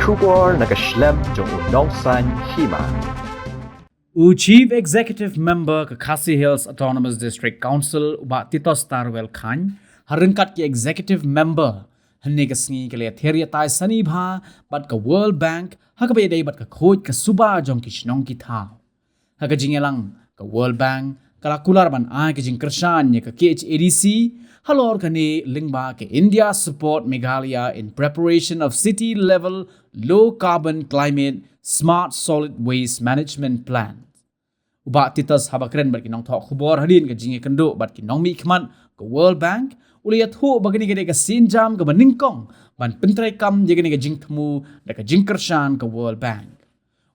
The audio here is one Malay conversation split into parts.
Shubor Nakaslem Jong Nongsan Hima. Chief Executive Member ke Khasi Hills Autonomous District Council uba Titos Tarwel Khan harengkat ki Executive Member henne kasngi ke le theria tai sani bha bat ka World Bank hakabe dei bat ka khoj ka suba jong ki shnong ki tha haka jingelang ka World Bank kala kular ban a ke jing krashan ye ka KHADC halor kane lingba ke India support Meghalaya in preparation of city level low carbon climate smart solid waste management plan uba titas habakren bat kinong thok khubor hadin ka jinge kendo bat kinong mi khman ka World Bank uliat hu bagani gede ka sinjam ka baningkong ban pentrai kam jegani ka jingthmu da ka jingkershan ka World Bank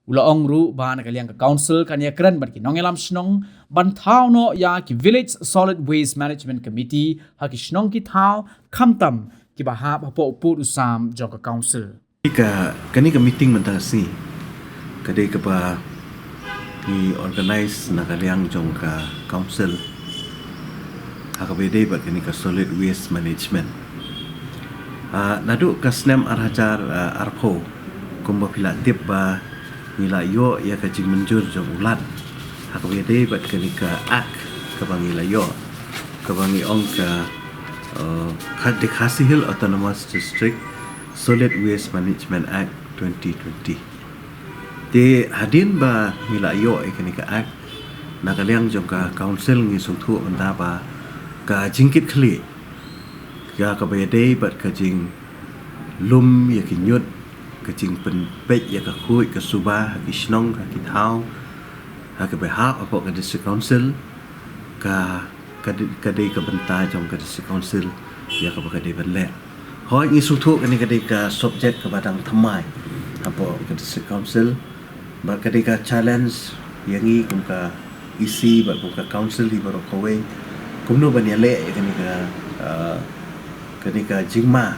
ula ongru ban ka liang ka council kan ya kren bat kinong elam snong ban thau no ya ki village solid waste management committee ha ki snong ki thau khamtam ki ba ha po pu usam jo ka council kani ka meeting mentasi kadai ka ba ni organize nakaliang jong ka council hakabede bat kini ka solid waste management nadu ka snem arhajar arpo kumba pila tip ba nila yo ya ka jing menjur jong ulat hakabede bat kini ka ak ka bangi la yo ka bangi ong ka Khasi Hills Autonomous District Solid Waste Management Act 2020 di hadin ba nila yo ikani ka ak nakaliang jong ka council ngi sungthu anda ba ka jingkit khli ya ka bayade bat ka jing lum ya ki nyut ka jing pen pet ya ka khui ka suba ki snong ka ki thau ha ka ba ha apa ka district council ka dei ka banta jong ka district council ya ka ba ka dei ban le hoi ngi sungthu kani ka dei ka subject ka badang thamai apa ka district council ba kadika challenge yangi kum ka isi ba kum ka council di baro kowe kum no ban yale kadika jingma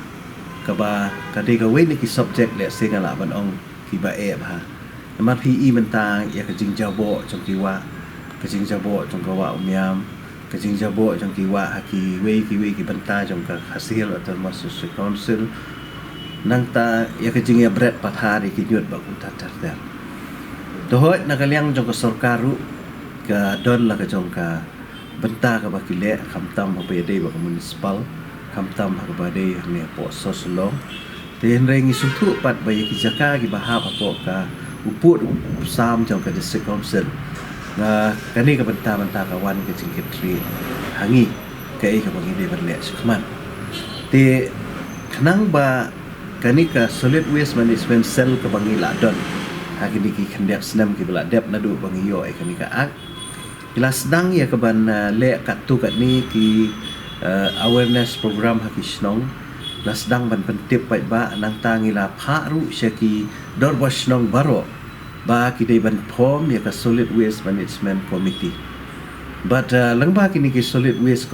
ka ba kadika we ni ki subject le singa la ban ong ki ba e ba ma PE menta ya ka jing jabo trong ki wa ka jing jabo trong ka wa umyam ka jing jabo trong ki wa ki we ki banta trong ka hasil atau masuk council nang ta ya ka jing ya bret pathari ki nyut ba kum ta ta Tohoi nakaliang jong ka sorkaru ka don la ka jong ka benta ka bakile kamtam ba pede ba municipal kamtam ha ba de ne po soslong ten rengi sutu pat ba ki jaka ki bahap apa ka uput sam jong ka district council na kani ka benta ka wan ka jingkit tri hangi ka ka bangi de berle sukman te kenang ba kani ka solid waste management cell ka bangi la don kini ki kendap senam ki bela dep nadu bangi yo kini ka ak ila sedang ya ke ban le kat tu kat ni ki awareness program ha ki snong la sedang ban pentip pai ba nang tangi la pha ru syaki dor ba snong baro ba ki dei ban form ya ka solid waste management committee but langba kini ki solid waste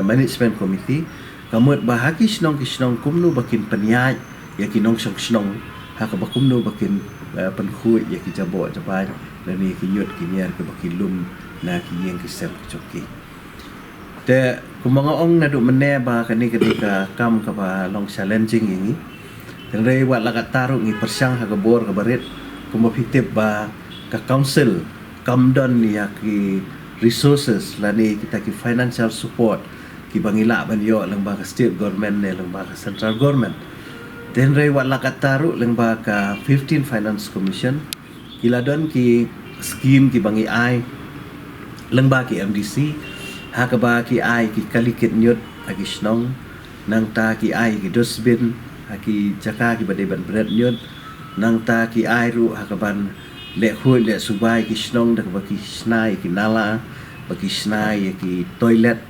management committee kamut ba ha ki snong kumnu bakin penyai ya ki nong snong ha ka ba kumnu bakin penkhui ya ki jabo jabai dan ni ki nyut ki niar ke baki lum na ki yang ki sel choki te kumanga ong na du mene ba kani ketika kam ka ba long challenging ini dan rei wat la ka taru ngi persang ha ka bor ka barit kuma pitip ba ka council kamdon ya ki resources la ni kita ki financial support ki bangila ban yo lang ba ka state government ne lang ba ka central government then rei wat la kataru leng ba ka 15 finance commission kila don ki scheme ki bangi ai leng ba ki MDC ha ka ba ki ai ki kalikit nyut agi snong nang ta ki ai ki dosbin ha ki jaka ki bade ban bread nyut nang ta ki ai ru ha ka ban le khoi le subai ki snong dak ba ki snai ki nala ba ki snai ki toilet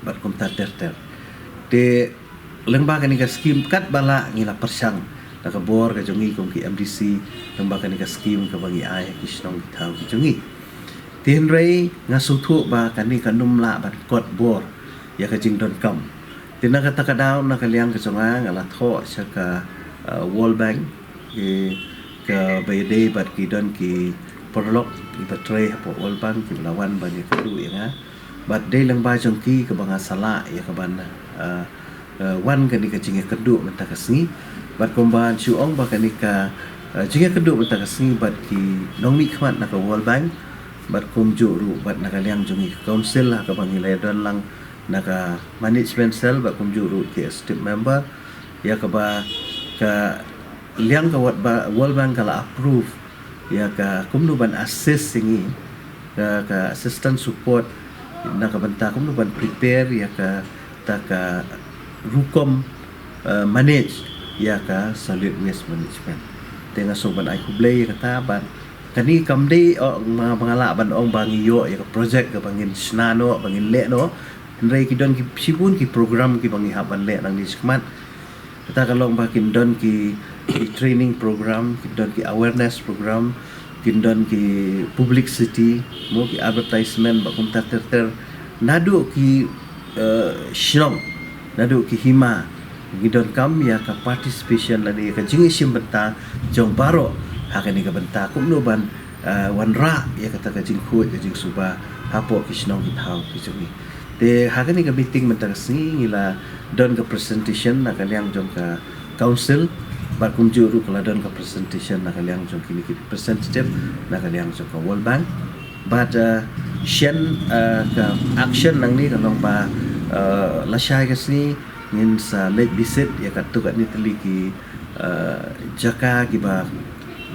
bat kom ta ter te lembah kani ka skim kat bala ngila persang na ka bor ka jongi kong ki MDC lembah kani ka skim ka bangi ay ki snong ki tau ki jongi tin rei nga suthu ba kani ka numla bat kot bor ya ka jing don kam tin na ka takadaw na kaliang ka jonga ngala tho sa ka World Bank ki ka bayde bat ki don ki porlok ki patre po World Bank ki lawan ba ni ka du ya bat de lembah jongki ka banga sala ya ka ban wan kani ka jinge kedu menta kasni bat komban chu ong ba kanika jingga keduk bata kasni bat ki nong mi khmat na ka World Bank bat kum ju ru bat na kaliang jungi council ha ka bangilai don lang na ka management cell bat kum ju ru ki step member ya ka ba ka liang ka wat ba World Bank kala approve ya ka kum nu ban assist singi ka assistant support na ka banta kum nu ban prepare ya ka ta ka rukom manage ya ka solid waste management tengah soban ai kublai kata ban kani kamde mangala ban ong bangi yo ya ka project ka bangin snano bangin le no ndai ki don ki sibun ki program ki bangi haban le nang di skmat kata kalong bakin don ki training program ki don ki awareness program ki don ki publicity mo ki advertisement ba kum ter nadu ki shnong nadu ki hima gidon kam ya ka participation lani ka jingi sim benta jong baro hakani ka benta kum no ban wanra ya kata ka jing khut ka jing suba hapo ki shnong ki thau ki jungi te hakani ka meeting benta singi ngila don ka presentation na kaliang jong ka council ba kum juru kala don ka presentation na kaliang jong kini ki representative na kaliang jong ka World Bank but shen ka action nang ni kalong ba lasai ka sini ngin sa late visit ya kat tu kat ni teli ki jaka ki ba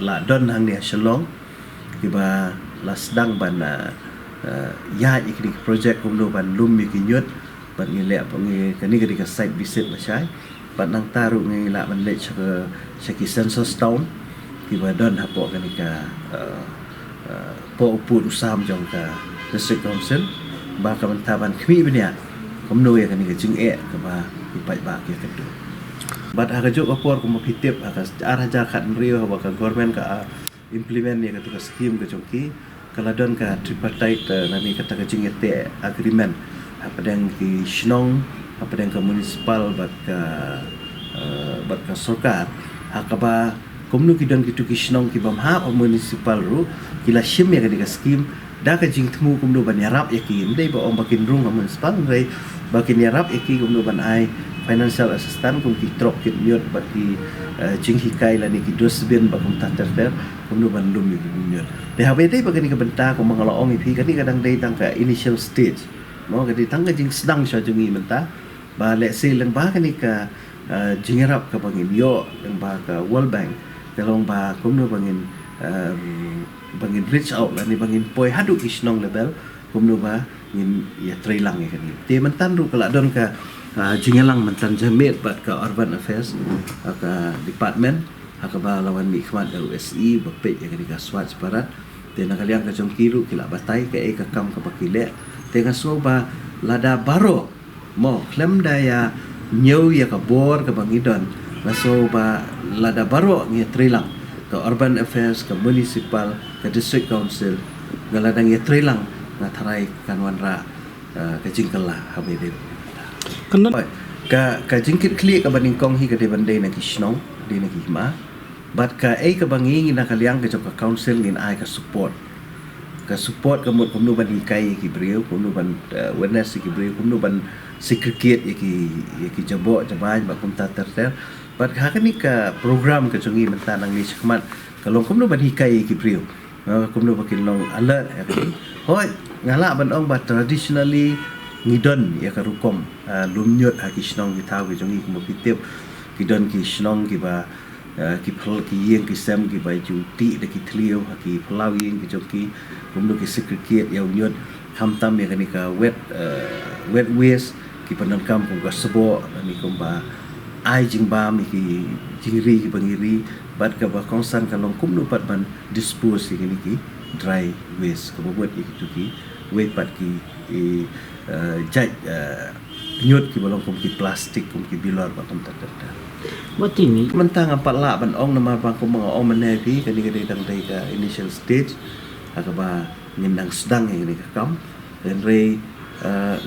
la don hang ni shalong ki ba la sedang ban ya ikri project kum no ban lum mi ki nyut ban ni le pa ngi kani ka site visit la sai ban nang taru ngi la ban le cha ki census town ki ba don hapo kani ka po upur usam jong ka district council ba ka ban taban khmi bnia kum no ya kani ka jing ka ba ipai ba ki kedu bat aga jok apor ko mapitip aga arah jakat rio ba ka government ka implement ni ka tu ka scheme ka jongki kala don ka tripartite nami kata ka jingete agreement apa dang ki shnong apa dang ka municipal bat ka sarkar hakaba komnu ki don ki tu ki shnong ki bamha o municipal ru kila shim ya ka scheme da ka jing tmu komnu ban yarap yakin dei ba om bakin rung ka municipal rei bakin yarap iki komnu ban ai financial assistant kum ki trok ki nyot ba ki jing hikai la ni ki dosbin ba kum tater komnu ban lum ni nyot de ha dei ba kani ka benta ko mangala ong ipi kani kadang dei tang ka initial stage mo kadi tang ka jing sedang sya jungi benta ba le se lang ba kani ka jing yarap ka bangin yo lang ba ka World Bank kalong ba komnu bangin reach out la ni bangin poi hadu kisnong level komnu ba ngin ya trailang ya kani te mantan ru kala don ka jingalang mantan jamit bat ka urban affairs ka department hakaba lawan mi khmat ka USE bape ya kani ka swat barat te nakaliang ka jong kiru kila batai ka ka kam ka pakile te ka so ba lada baro mo klem daya nyau ya ka bor ka bangidon so ba lada baro ngi trailang ka urban affairs ka municipal ka district council galadang ya trailang na tharai kanwanra ka jingkala habede Kena ka jingkit kli ka baning kong hi ka de bande na kisnong de na hima but ka ka bangi na kaliang ka ka council ngin ai ka support ka mut kumnu ban hikai ki brio kumnu ban witness ki brio kumnu ban secret ki jabo jaban ba kum tater but ha ka ni ka program ka chungi mantanang ni sakmat kalong kumnu ban hikai ki brio kumnu bakin long alert ya ka hoi ngala ban ong ba traditionally ngidon ya ka rukom lumnyot ha kisnong ki taw ki jongi ko pitip kidon ki snong ki ba ki phol ki yeng ki sem ki ba ju ti de ki thlio ha ki phlau yeng ki jongi kumnu ki secret ya nyot hamtam ya ni ka wet waste ki panan kam ko ka sebo ni ko ba ai jing ba mi ki jingri ki bangiri bat ka ba konsan kalong kumnu pat ban dispose ki ni ki dry waste ko buat ki wet pat ki jaj nyot ki balong kum ki plastik kum ki bilor ba kum tater Matini mentang empat la ban ong nama bang kum mga ong menevi kani kani dang dai ka initial stage akaba ngindang sedang ni ka kam dan re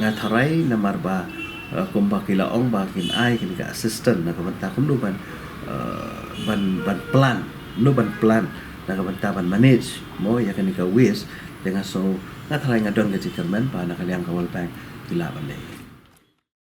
ngatharai namar ba kum ba kila ong ba kin ai kani ka assistant na ka banta kum du ban plan no ban plan na ka banta ban manage mo ya kani ka waste dengan so ngatharai ngadon ka jikamen pa na kaliang ka World Bank kila ban dai